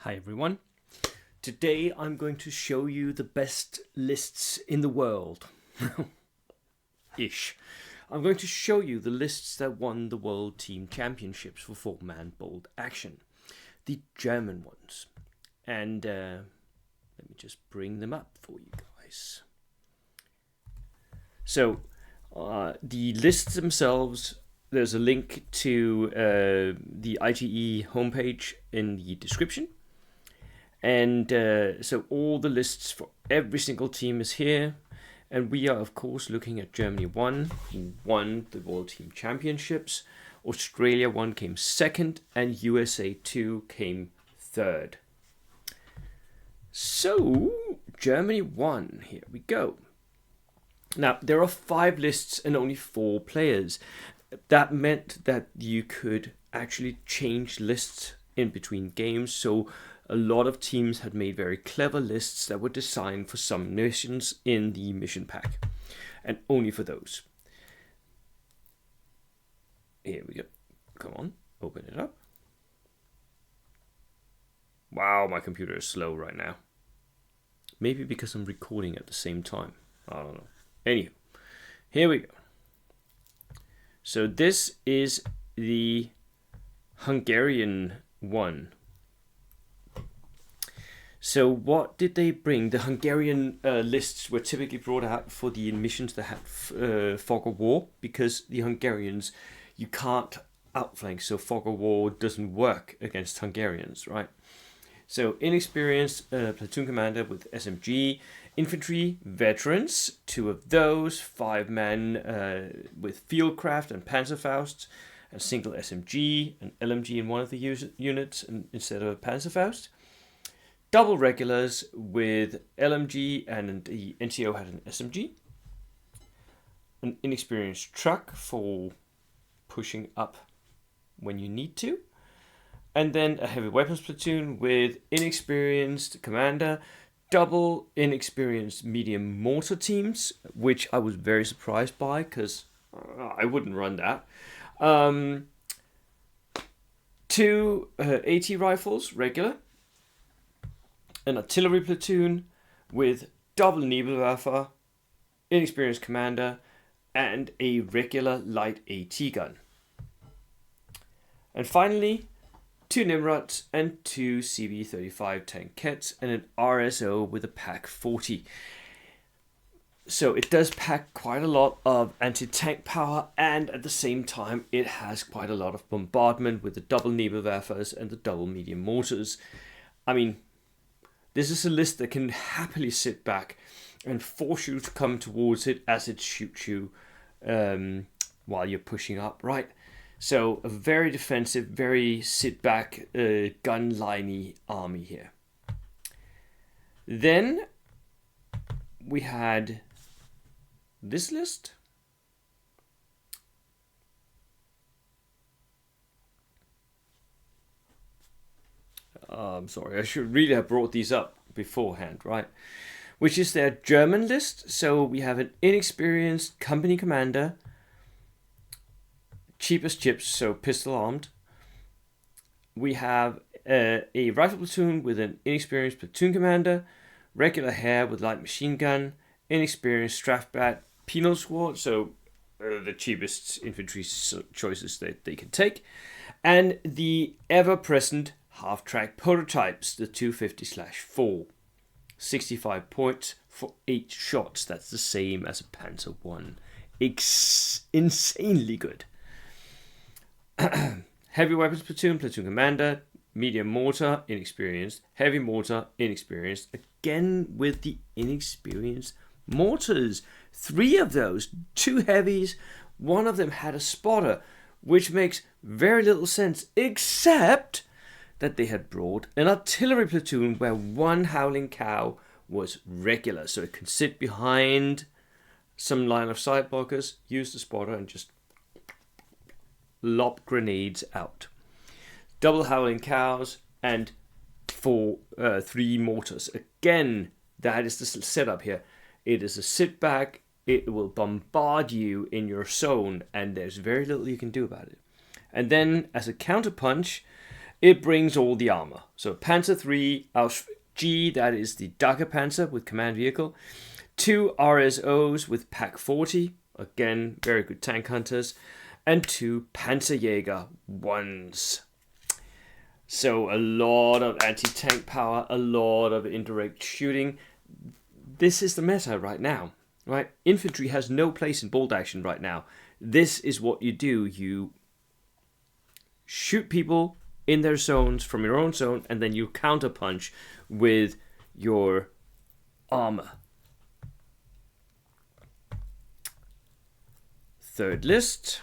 Hi everyone. Today I'm going to show you the best lists in the world. Ish. I'm going to show you the lists that won the World Team Championships for 4-man bold action. The German ones. And let me just bring them up for you guys. So, the lists themselves, there's a link to the ITE homepage in the description. And so all the lists for every single team is here. And we are, of course, looking at Germany 1, who won the World Team Championships. Australia 1 came second, and USA 2 came third. So, Germany 1, here we go. Now, there are 5 lists and only 4 players. That meant that you could actually change lists in between games. So, a lot of teams had made very clever lists that were designed for some missions in the mission pack, and only for those. Here we go. Come on, open it up. Wow, my computer is slow right now. Maybe because I'm recording at the same time. I don't know. Anywho, here we go. So this is the Hungarian one. So what did they bring? The Hungarian lists were typically brought out for the missions that had fog of war, because the Hungarians, you can't outflank, so fog of war doesn't work against Hungarians, right? So inexperienced platoon commander with SMG, infantry, veterans, 2 of those, 5 men with fieldcraft and Panzerfaust, a single SMG, an LMG in one of the units instead of a Panzerfaust. Double regulars with LMG, and the NCO had an SMG. An inexperienced truck for pushing up when you need to. And then a heavy weapons platoon with inexperienced commander, double inexperienced medium mortar teams, which I was very surprised by because I wouldn't run that. 2 AT rifles, regular. An artillery platoon with double Nebelwerfer, inexperienced commander, and a regular light AT gun. And finally, 2 Nimrods and 2 CB-35 tankettes and an RSO with a Pak 40. So it does pack quite a lot of anti-tank power, and at the same time it has quite a lot of bombardment with the double Nebelwerfers and the double medium mortars. I mean, this is a list that can happily sit back and force you to come towards it as it shoots you while you're pushing up, right? So a very defensive, very sit back, gun-liney army here. Then we had this list. I'm sorry, I should really have brought these up beforehand, right? Which is their German list. So we have an inexperienced company commander, cheapest chips, so pistol armed. We have a rifle platoon with an inexperienced platoon commander, regular hair with light machine gun, inexperienced Strafbat penal squad, so the cheapest infantry choices that they can take, and the ever-present half-track prototypes, the 250/4. 65 points for 8 shots. That's the same as a Panzer 1. Insanely good. Heavy weapons platoon, platoon commander, medium mortar, inexperienced. Heavy mortar, inexperienced. Again with the inexperienced mortars. 3 of those. 2 heavies. 1 of them had a spotter, which makes very little sense, except that they had brought an artillery platoon where 1 howling cow was regular. So it could sit behind some line of sight blockers, use the spotter, and just lob grenades out. Double howling cows and 3 mortars. Again, that is the setup here. It is a sit back. It will bombard you in your zone, and there's very little you can do about it. And then, as a counterpunch, it brings all the armor. So Panzer III, Aus G, that is the Dagger Panzer with command vehicle. 2 RSOs with Pak 40, again, very good tank hunters. And 2 Panzerjäger 1's. So a lot of anti-tank power, a lot of indirect shooting. This is the meta right now, right? Infantry has no place in bolt action right now. This is what you do. You shoot people in their zones from your own zone, and then you counterpunch with your armor. Third list.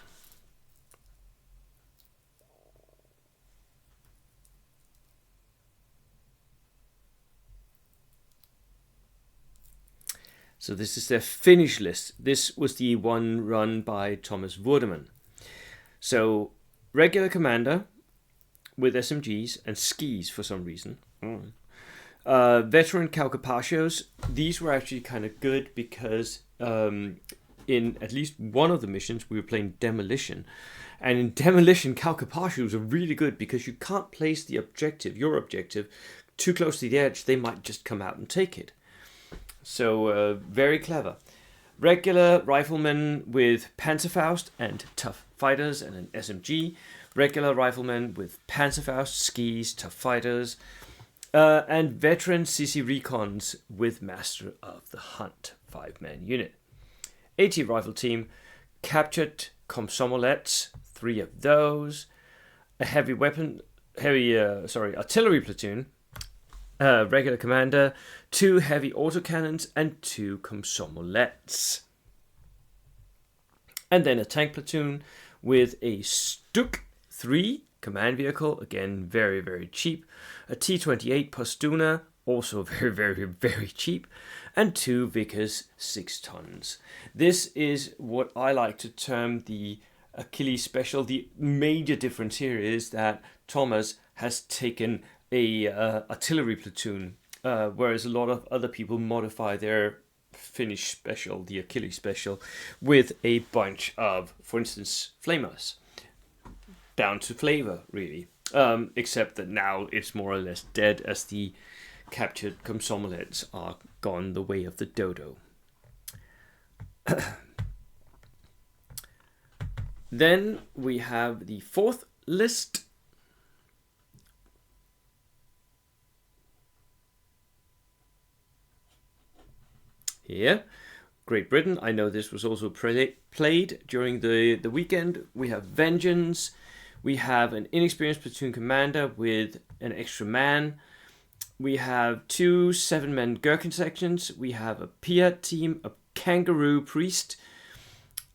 So this is their Finnish list. This was the one run by Thomas Wurdeman. So regular commander with SMGs and skis for some reason. Veteran Caucapachos. These were actually kind of good because in at least one of the missions we were playing Demolition. And in Demolition, Caucapachos are really good because you can't place the objective, your objective, too close to the edge. They might just come out and take it. So very clever. Regular riflemen with Panzerfaust and tough fighters and an SMG. Regular riflemen with Panzerfaust, skis, tough fighters. And veteran CC recons with Master of the Hunt, 5-man unit. AT rifle team captured Komsomolets, 3 of those. A artillery platoon. Regular commander, 2 heavy autocannons, and 2 Komsomolets. And then a tank platoon with a Stuk 3 command vehicle, again very, very cheap. A T-28 Postuna, also very, very, very cheap. And 2 Vickers 6 tons. This is what I like to term the Achilles special. The major difference here is that Thomas has taken a artillery platoon, whereas a lot of other people modify their Finnish special, the Achilles special, with a bunch of, for instance, flamers. Down to flavor, really. Except that now it's more or less dead as the captured Komsomolets are gone the way of the dodo. Then we have the fourth list. Here, Great Britain. I know this was also played during the weekend. We have Vengeance. We have an inexperienced platoon commander with an extra man. We have 2 7-man Gherkin sections. We have a Piat team, a Kangaroo priest,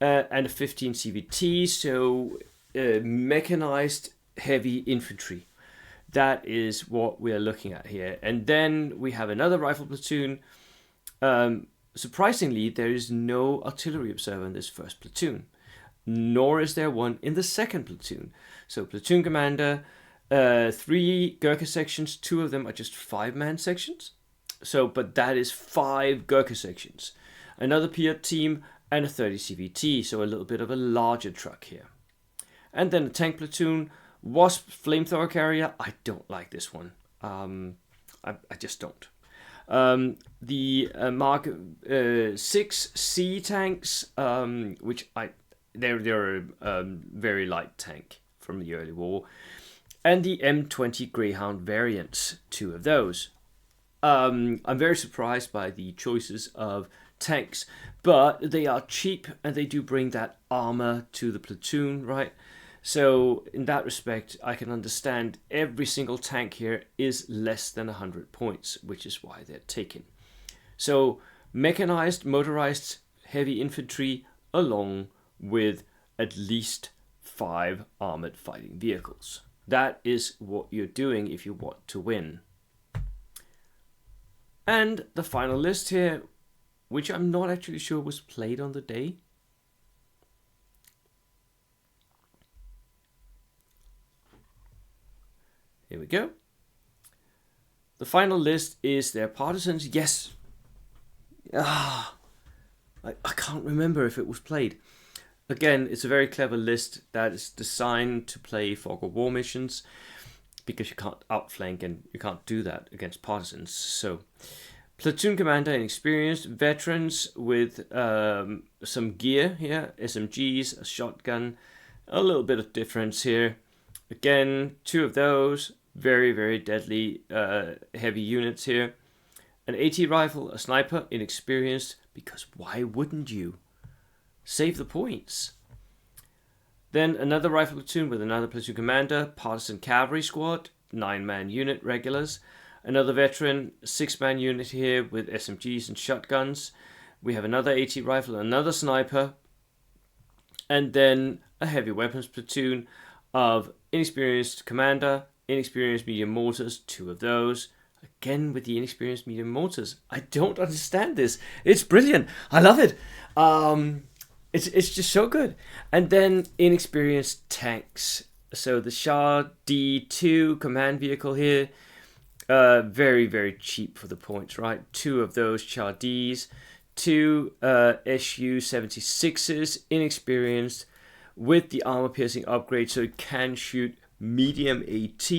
and a 15 CVT. So mechanized heavy infantry. That is what we are looking at here. And then we have another rifle platoon. Surprisingly, there is no artillery observer in this first platoon, nor is there one in the second platoon. So platoon commander, 3 Gurkha sections, 2 of them are just 5-man sections. So, but that is 5 Gurkha sections. Another Piat team and a 30 CVT, so a little bit of a larger truck here. And then a tank platoon, Wasp flamethrower carrier. I don't like this one. I just don't. The Mark 6 C tanks, which they're a very light tank from the early war, and the M20 Greyhound variants, 2 of those. I'm very surprised by the choices of tanks, but they are cheap and they do bring that armor to the platoon, right? So in that respect, I can understand every single tank here is less than 100 points, which is why they're taken. So mechanized, motorized heavy infantry along with at least 5 armored fighting vehicles. That is what you're doing if you want to win. And the final list here, which I'm not actually sure was played on the day. Here we go. The final list is their Partisans. Yes. I can't remember if it was played. Again, it's a very clever list that is designed to play fog of war missions. because you can't outflank and you can't do that against partisans. So platoon commander, inexperienced, veterans with some gear here, SMGs, a shotgun, a little bit of difference here. Again, 2 of those, very, very deadly heavy units here. An AT rifle, a sniper, inexperienced, because why wouldn't you? Save the points. Then another rifle platoon with another platoon commander, partisan cavalry squad, 9-man unit regulars. Another veteran, 6-man unit here with SMGs and shotguns. We have another AT rifle, another sniper, and then a heavy weapons platoon of inexperienced commander, inexperienced medium mortars, 2 of those. Again with the inexperienced medium mortars. I don't understand this. It's brilliant. I love it. It's just so good. And then inexperienced tanks. So the Shah D2 command vehicle here. Very, very cheap for the points, right? 2 of those Shah Ds. 2 Su-76s, inexperienced, with the armor-piercing upgrade, so it can shoot medium AT,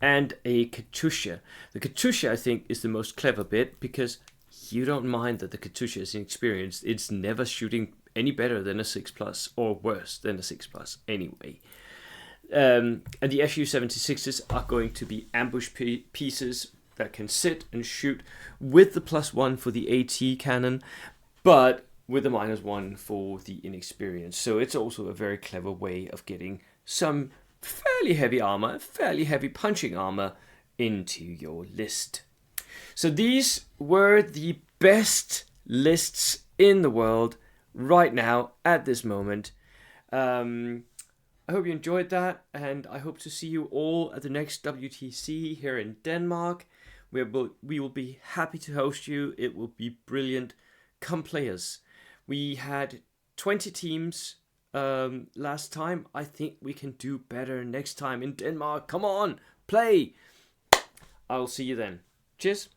and a Katyusha. The Katyusha, I think, is the most clever bit, because you don't mind that the Katyusha is inexperienced. It's never shooting any better than a 6+, or worse than a 6+ anyway. And the Su-76s are going to be ambush pieces that can sit and shoot with the +1 for the AT cannon, but with the -1 for the inexperienced. So it's also a very clever way of getting some fairly heavy armor, fairly heavy punching armor into your list. So these were the best lists in the world right now at this moment. I hope you enjoyed that, and I hope to see you all at the next WTC here in Denmark. We will be happy to host you. It will be brilliant. Come play us. We had 20 teams last time. I think we can do better next time in Denmark. Come on, play. I'll see you then. Cheers.